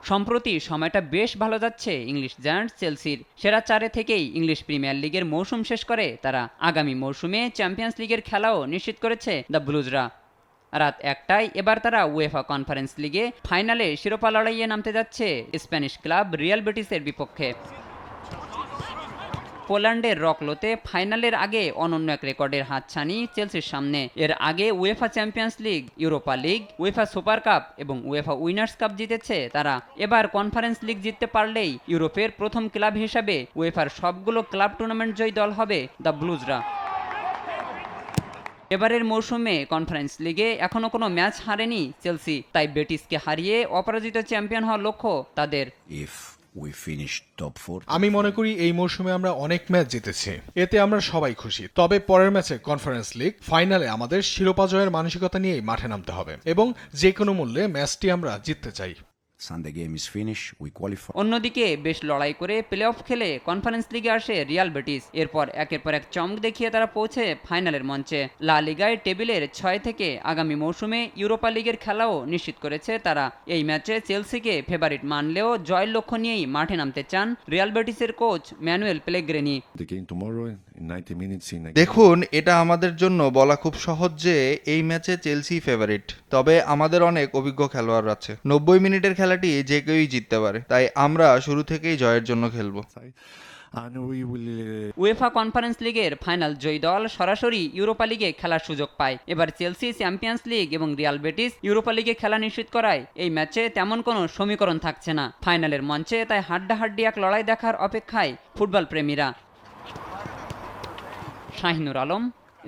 সম্প্রতি সময়টা বেশ ভালো যাচ্ছে ইংলিশ জায়ান্টস চেলসির। সেরা 4 থেকেই ইংলিশ প্রিমিয়ার লিগের মৌসুম শেষ করে তারা। আগামী মৌসুমে চ্যাম্পিয়ন্স লিগের খেলাও নিশ্চিত করেছে দ্য ব্লুজরা। রাত 1টায় এবার তারা উয়েফা কনফারেন্স লিগে ফাইনালে শিরোপা লড়াইয়ে নামতে যাচ্ছে স্প্যানিশ ক্লাব রিয়াল বেটিসের বিপক্ষে। পোল্যান্ডের রকলোতে ফাইনালের আগে অনন্য এক রেকর্ডের হাতছানি চেলসির সামনে। এর আগে UEFA champions league, Europa league, UEFA super cup এবং উয়েফা উইনার্স কাপ জিতেছে তারা। এবার কনফারেন্স লিগ জিততে পারলেই ইউরোপের প্রথম ক্লাব হিসাবে উয়েফার সবগুলো ক্লাব টুর্নামেন্ট জয়ী দল হবে দ্য ব্লুজরা। এবারের মৌসুমে কনফারেন্স লিগে এখনো কোনো ম্যাচ হারেনি চেলসি, তাই বেটিসকে হারিয়ে অপরাজিত চ্যাম্পিয়ন হওয়ার লক্ষ্য তাদের। আমি মনে করি এই মৌসুমে আমরা অনেক ম্যাচ জিতেছি, এতে আমরা সবাই খুশি। তবে পরের ম্যাচে কনফারেন্স লিগ ফাইনালে আমাদের শিরোপা জয়ের মানসিকতা নিয়েই মাঠে নামতে হবে এবং যে কোনো মূল্যে ম্যাচটি আমরা জিততে চাই। অন্যদিকে বেশ লড়াই করে প্লে অফ খেলে কনফারেন্স লিগে আসে রিয়াল বেটিস। এরপর একের পর এক চমক দেখিয়ে তারা পৌঁছে ফাইনালের মঞ্চে। লা লিগায় টেবিলের 6 থেকে আগামী মৌসুমে ইউরোপা লিগের খেলাও নিশ্চিত করেছে তারা। এই ম্যাচে চেলসিকে ফেভারিট মানলেও জয়ের লক্ষ্য নিয়েই মাঠে নামতে চান রিয়াল বেটিসের কোচ ম্যানুয়েল পেলেগ্রিনি। দেখুন, এটা আমাদের জন্য বলা খুব সহজ যে এই ম্যাচে চেলসি ফেভারিট, তবে আমাদের অনেক অভিজ্ঞ খেলোয়াড় আছে। 90 মিনিটের খেলাটি যে কেউই জিততে পারে, তাই আমরা শুরু থেকেই জয়ের জন্য খেলব। উয়েফা কনফারেন্স লিগের ফাইনাল জয়ী দল সরাসরি ইউরোপা লিগে খেলার সুযোগ পায়। এবার চেলসি চ্যাম্পিয়ন্স লিগ এবং রিয়াল বেটিস ইউরোপা লিগে খেলা নিশ্চিত করায় এই ম্যাচে তেমন কোনো সমীকরণ থাকছে না ফাইনালের মঞ্চে। তাই হাড্ডাহাড্ডি এক লড়াই দেখার অপেক্ষায় ফুটবল প্রেমীরা। Shahinur Alam,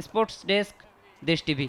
sports desk, Desh TV.